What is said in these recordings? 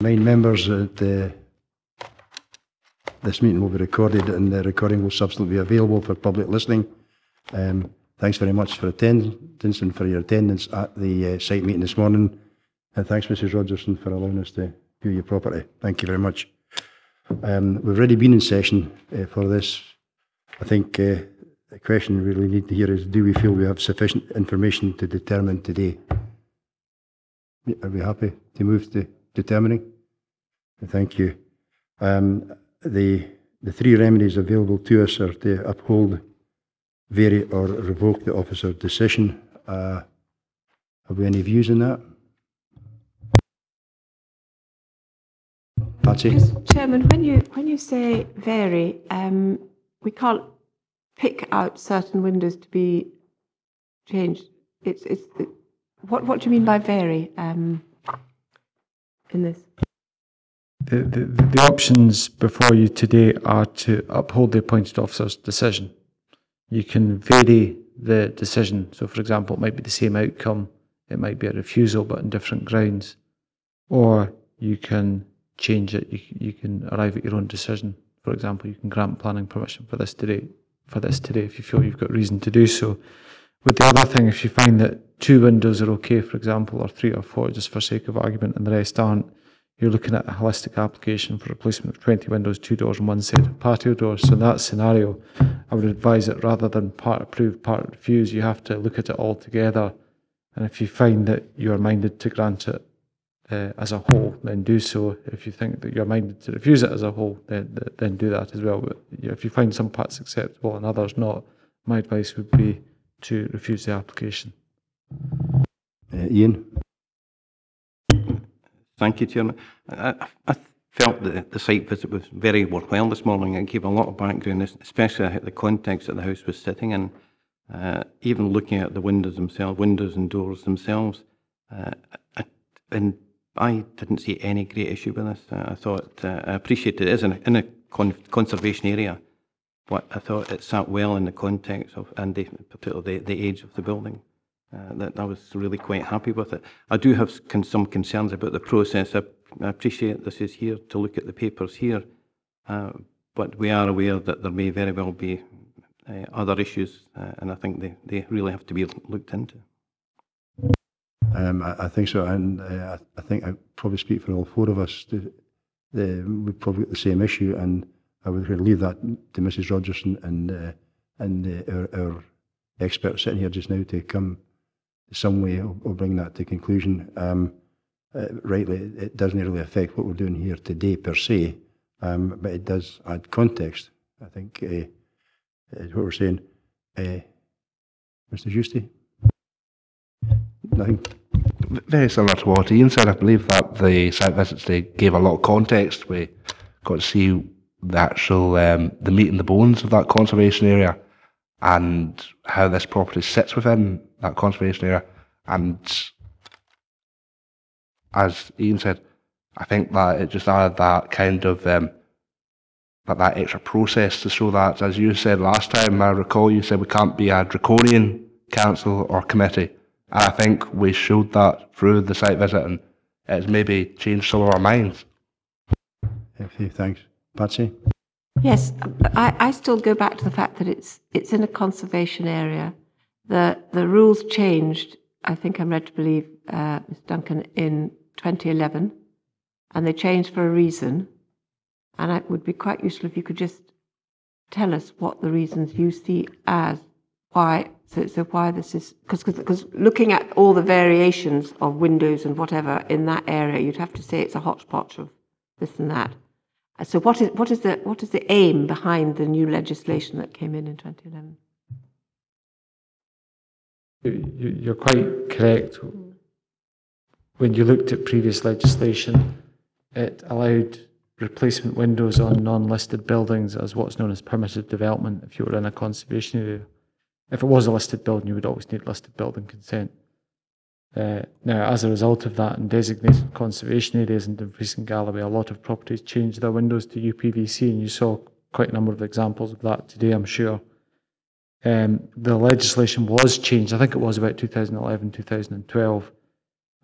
Remind members that this meeting will be recorded, and the recording will subsequently be available for public listening. Thanks very much for attendance and for your attendance at the site meeting this morning. And thanks, Mrs. Rogerson, for allowing us to view your property. Thank you very much. We've already been in session for this. I think the question we really need to hear is, do we feel we have sufficient information to determine today? Are we happy to move to determining? Thank you. The three remedies available to us are to uphold, vary or revoke the officer's decision. Have we any views on that? Patsy? Yes, Chairman, when you say vary, we can't pick out certain windows to be changed. What do you mean by vary in this? The options before you today are to uphold the appointed officer's decision. You can vary the decision. So, for example, it might be the same outcome. It might be a refusal, but on different grounds. Or you can change it. You can arrive at your own decision. For example, you can grant planning permission for this today if you feel you've got reason to do so. With the other thing, if you find that 2 windows are okay, for example, or 3 or 4, just for sake of argument, and the rest aren't, you're looking at a holistic application for replacement of 20 windows, 2 doors and 1 set of patio doors. So in that scenario, I would advise that rather than part approve, part refuse, you have to look at it all together. And if you find that you're minded to grant it as a whole, then do so. If you think that you're minded to refuse it as a whole, then do that as well. But if you find some parts acceptable and others not, my advice would be to refuse the application. Ian? Thank you, Chairman. I felt that the site visit was very worthwhile this morning. It gave a lot of background, especially the context that the house was sitting in. Even looking at the windows themselves, windows and doors themselves, and I didn't see any great issue with this. I thought, I appreciate it is in a conservation area, but I thought it sat well in the context of, and particularly the age of the building. That I was really quite happy with it. I do have some concerns about the process. I appreciate this is here to look at the papers here, but we are aware that there may very well be other issues, and I think they really have to be looked into. I think so, and I think I probably speak for all 4 of us. We've probably got the same issue, and I would leave that to Mrs. Rogerson and our experts sitting here just now to come some way of bringing that to conclusion. Rightly, it doesn't really affect what we're doing here today per se, but it does add context. I think is what we're saying. Mr. Giusti? Nothing? Very similar to what Ian said. I believe that the site visits, they gave a lot of context. We got to see the actual, the meat and the bones of that conservation area and how this property sits within that conservation area. And as Ian said, I think that it just added that kind of that extra process to show that, as you said last time, I recall you said we can't be a draconian council or committee. And I think we showed that through the site visit, and it's maybe changed some of our minds. Okay, thanks. Patsy? Yes, I still go back to the fact that it's in a conservation area. The rules changed, I think I'm led to believe, Mr. Duncan, in 2011, and they changed for a reason. And it would be quite useful if you could just tell us what the reasons you see as why. So why this is, because looking at all the variations of windows and whatever in that area, you'd have to say it's a hodgepodge of this and that. So what is the aim behind the new legislation that came in 2011? You're quite correct. When you looked at previous legislation, it allowed replacement windows on non-listed buildings as what's known as permitted development if you were in a conservation area. If it was a listed building, you would always need listed building consent. Now, as a result of that, in designated conservation areas in Dumfries and Galloway, a lot of properties changed their windows to UPVC, and you saw quite a number of examples of that today, I'm sure. The legislation was changed, I think it was about 2011, 2012,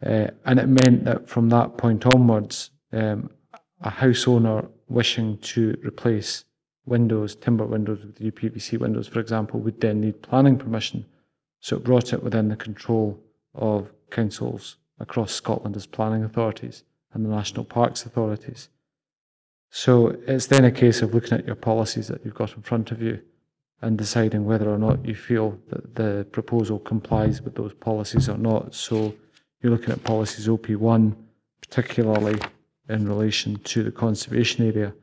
and it meant that from that point onwards, A house owner wishing to replace windows, timber windows with UPVC windows, for example, would then need planning permission. So it brought it within the control of councils across Scotland as planning authorities and the national parks authorities. So it's then a case of looking at your policies that you've got in front of you and deciding whether or not you feel that the proposal complies with those policies or not. So you're looking at policies OP1, particularly in relation to the conservation area.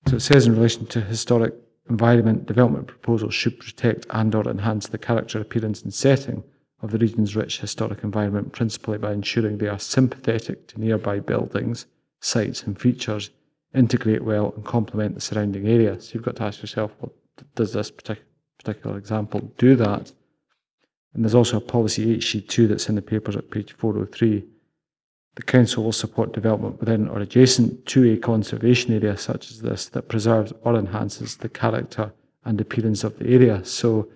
So it says in relation to historic environment, development proposals should protect and or enhance the character, appearance and setting of the region's rich historic environment, principally by ensuring they are sympathetic to nearby buildings, sites and features, integrate well and complement the surrounding area. So you've got to ask yourself, well, does this particular example do that? And there's also a policy HC2 that's in the papers at page 403. The council will support development within or adjacent to a conservation area such as this that preserves or enhances the character and appearance of the area. So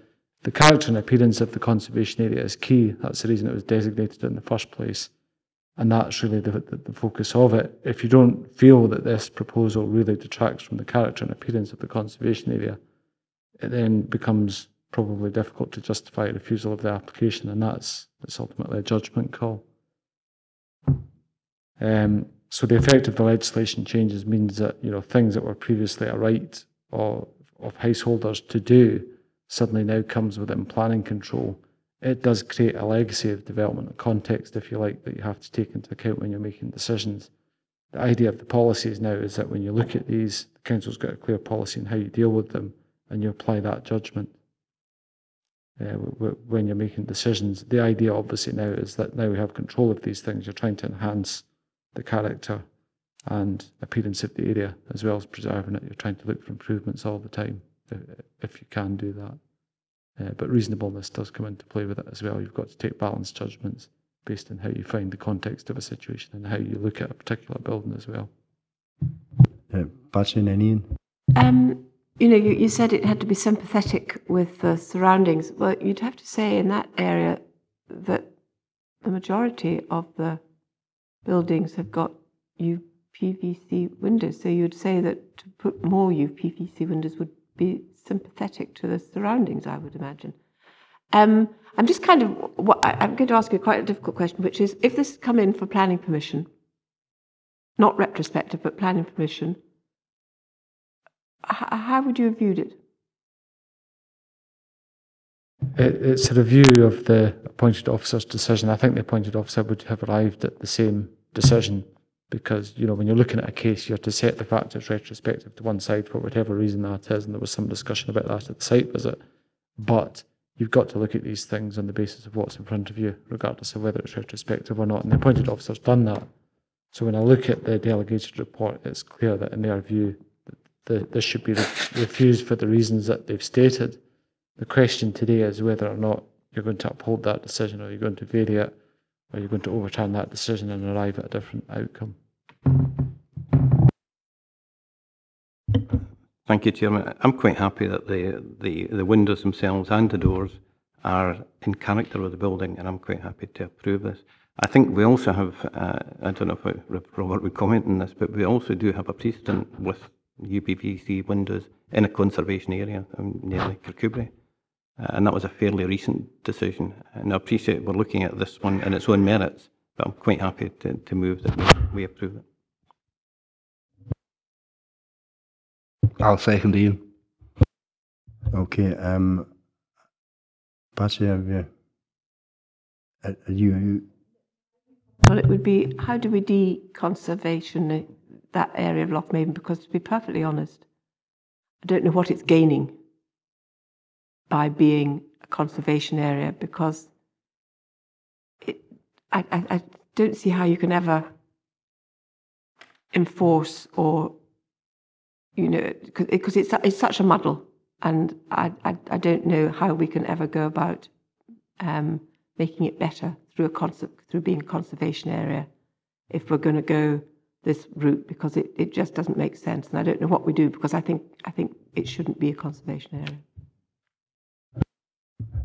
the character and appearance of the conservation area is key. That's the reason it was designated in the first place. And that's really the focus of it. If you don't feel that this proposal really detracts from the character and appearance of the conservation area, it then becomes probably difficult to justify a refusal of the application, and it's ultimately a judgment call. So the effect of the legislation changes means that things that were previously a right of householders to do suddenly now comes within planning control. It does create a legacy of development and context, if you like, that you have to take into account when you're making decisions. The idea of the policies now is that when you look at these, the council's got a clear policy on how you deal with them, and you apply that judgment when you're making decisions. The idea obviously now is that now we have control of these things. You're trying to enhance the character and appearance of the area as well as preserving it. You're trying to look for improvements all the time if you can do that. But reasonableness does come into play with it as well. You've got to take balanced judgments based on how you find the context of a situation and how you look at a particular building as well. Patsy and Ian? You said it had to be sympathetic with the surroundings. Well, you'd have to say in that area that the majority of the buildings have got UPVC windows. So you'd say that to put more UPVC windows would be sympathetic to the surroundings, I would imagine. I'm just I'm going to ask you quite a difficult question, which is, if this come in for planning permission, not retrospective, but planning permission, how would you have viewed it? It's a review of the appointed officer's decision. I think the appointed officer would have arrived at the same decision because, when you're looking at a case, you have to set the fact it's retrospective to one side for whatever reason that is, and there was some discussion about that at the site visit. But you've got to look at these things on the basis of what's in front of you, regardless of whether it's retrospective or not, and the appointed officer's done that. So when I look at the delegated report, it's clear that in their view, this should be refused for the reasons that they've stated. The question today is whether or not you're going to uphold that decision, or you're going to vary it, or you're going to overturn that decision and arrive at a different outcome. Thank you, Chairman. I'm quite happy that the windows themselves and the doors are in character with the building, and I'm quite happy to approve this. I think we also have, I don't know if Robert would comment on this, but we also do have a precedent with UPVC windows in a conservation area nearly Kirkcudbright. And that was a fairly recent decision. And I appreciate we're looking at this one in its own merits, but I'm quite happy to move that we approve it. I'll second Ian. Okay. Patsy, are you? Well, it would be, how do we de-conservation that area of Lochmaven? Because to be perfectly honest, I don't know what it's gaining by being a conservation area, because I don't see how you can ever enforce or, because it's such a muddle, and I don't know how we can ever go about making it better through being a conservation area if we're going to go this route, because it just doesn't make sense, and I don't know what we do, because I think it shouldn't be a conservation area.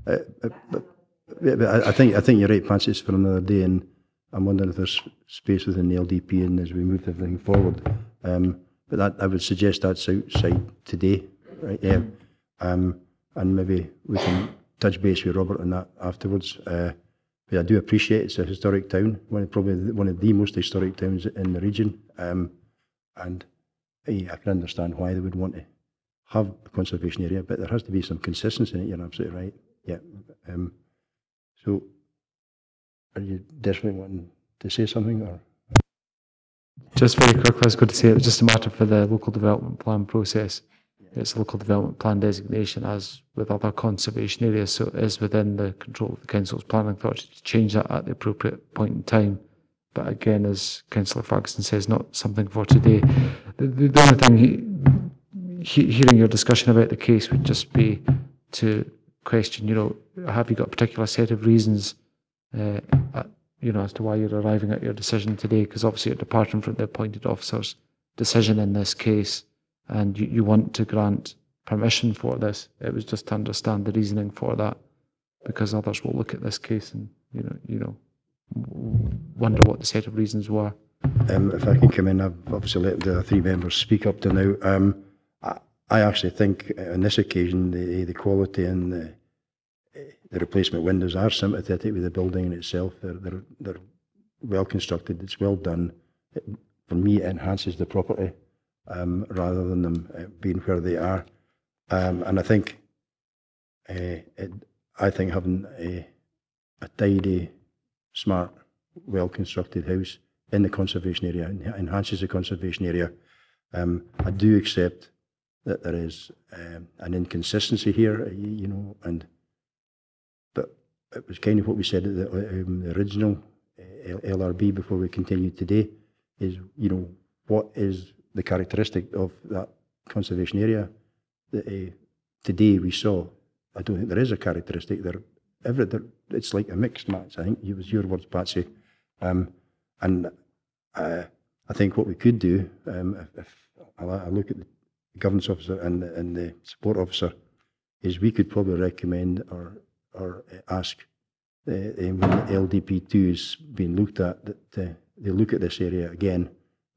But I think you're right, Patsy. It's for another day, and I'm wondering if there's space within the LDP and as we move everything forward. But that, I would suggest that's outside today, right? Yeah. And maybe we can touch base with Robert on that afterwards. But I do appreciate it's a historic town, probably one of the most historic towns in the region. And I can understand why they would want to have a conservation area, but there has to be some consistency in it. You're absolutely right. Yeah. So, are you desperately wanting to say something, or? Just very quickly, I was going to say it was just a matter for the local development plan process. It's a local development plan designation, as with other conservation areas, so it is within the control of the council's planning authority to change that at the appropriate point in time. But again, as Councillor Ferguson says, not something for today. The only thing, hearing your discussion about the case would just be to question, have you got a particular set of reasons, as to why you're arriving at your decision today? Because obviously you're departing from the appointed officer's decision in this case, and you want to grant permission for this. It was just to understand the reasoning for that, because others will look at this case and wonder what the set of reasons were. If I can come in, I've obviously let the three members speak up to now. I actually think on this occasion the quality and the replacement windows are sympathetic with the building in itself. They're well constructed. It's well done. For me, it enhances the property rather than them being where they are. And I think having a tidy, smart, well constructed house in the conservation area enhances the conservation area. I do accept that there is an inconsistency here, but it was kind of what we said at the original LRB before we continued today, is, what is the characteristic of that conservation area that today we saw. I don't think there is a characteristic there. It's like a mixed match. I think it was your words, Patsy. And I think what we could do, if I look at the governance officer and the support officer, is we could probably recommend or ask when the LDP2 is being looked at, that they look at this area again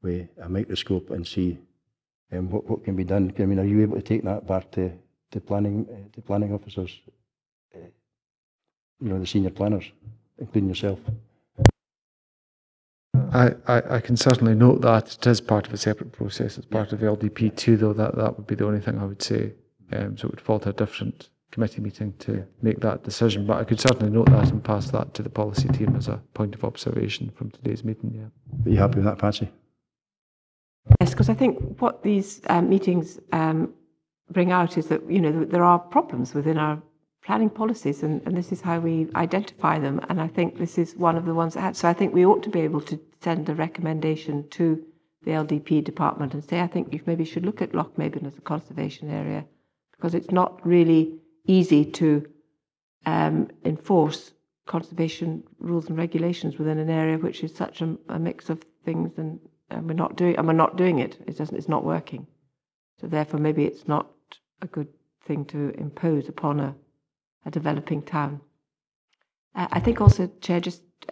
with a microscope and see what can be done. I mean, are you able to take that back to planning officers, the senior planners, including yourself? I can certainly note that it is part of a separate process. It's part of LDP2, though. That would be the only thing I would say. So it would fall to a different committee meeting to make that decision. But I could certainly note that and pass that to the policy team as a point of observation from today's meeting. Yeah. Are you happy with that, Patsy? Yes, because I think what these meetings bring out is that there are problems within our planning policies, and this is how we identify them. And I think this is one of the ones that had. So I think we ought to be able to send a recommendation to the LDP department and say, I think you maybe should look at Lochmaben as a conservation area, because it's not really easy to enforce conservation rules and regulations within an area which is such a mix of things, and we're not doing it. It's not working. So therefore, maybe it's not a good thing to impose upon a developing town. I think also, Chair,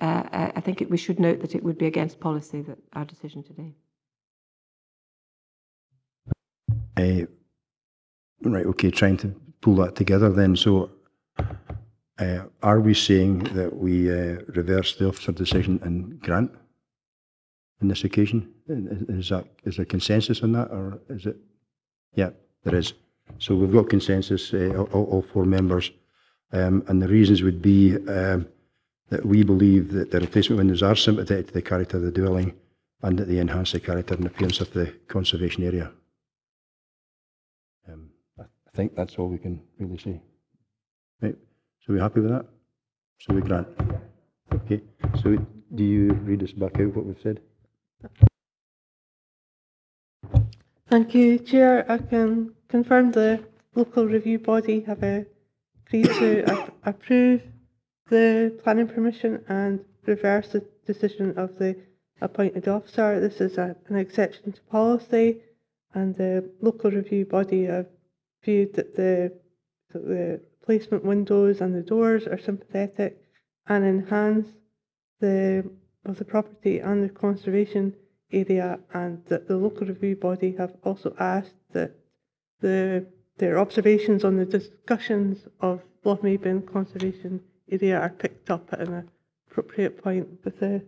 I think we should note that it would be against policy, that our decision today. Right, okay, trying to pull that together then. So are we saying that we reverse the officer decision and grant on this occasion? Is there consensus on that, or is it? Yeah, there is. So we've got consensus, all four members, and the reasons would be that we believe that the replacement windows are sympathetic to the character of the dwelling, and that they enhance the character and appearance of the conservation area. I think that's all we can really say. Right, so we're happy with that? So we grant. Okay, so do you read us back out what we've said? Thank you, Chair. I can confirm the local review body have agreed to approve the planning permission and reverse the decision of the appointed officer. This is an exception to policy, and the local review body have viewed that the placement windows and the doors are sympathetic and enhance the of the property and the conservation area, and that the local review body have also asked that their observations on the discussions of Lochmaben conservation area are picked up at an appropriate point with the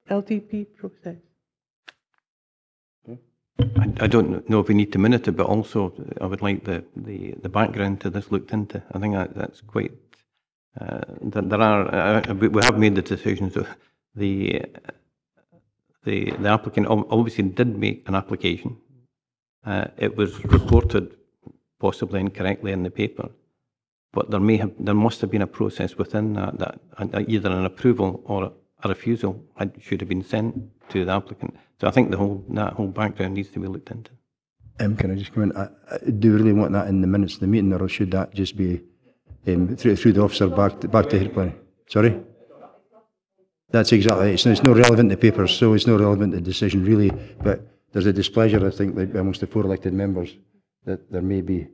LDP process. I don't know if we need to minute it, but also I would like the background to this looked into. I think that's quite. There are we have made the decision. So the applicant obviously did make an application. It was reported possibly incorrectly in the paper, but there must have been a process within that either an approval or a refusal should have been sent to the applicant. So I think that whole background needs to be looked into. Can I just come in? Do you really want that in the minutes of the meeting, or should that just be through the officer back to her planning? Sorry? That's exactly it. It's not relevant to papers, so it's not relevant to the decision really, but there's a displeasure, I think, amongst the 4 elected members that there may be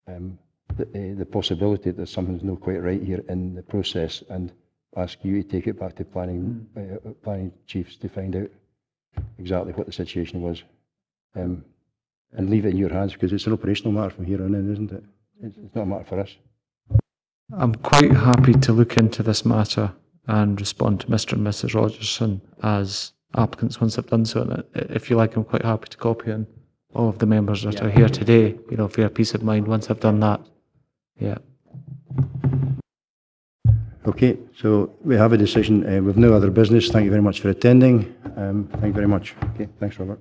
the possibility that something's not quite right here in the process, and ask you to take it back to planning chiefs to find out exactly what the situation was, and leave it in your hands, because it's an operational matter from here on in, isn't it? It's not a matter for us. I'm quite happy to look into this matter and respond to Mr. and Mrs. Rogerson as applicants once I've done so. And if you like, I'm quite happy to copy in all of the members that are here today, for your peace of mind once I've done that. Yeah. Okay, so we have a decision. We've no other business. Thank you very much for attending. Thank you very much. Okay, thanks, Robert.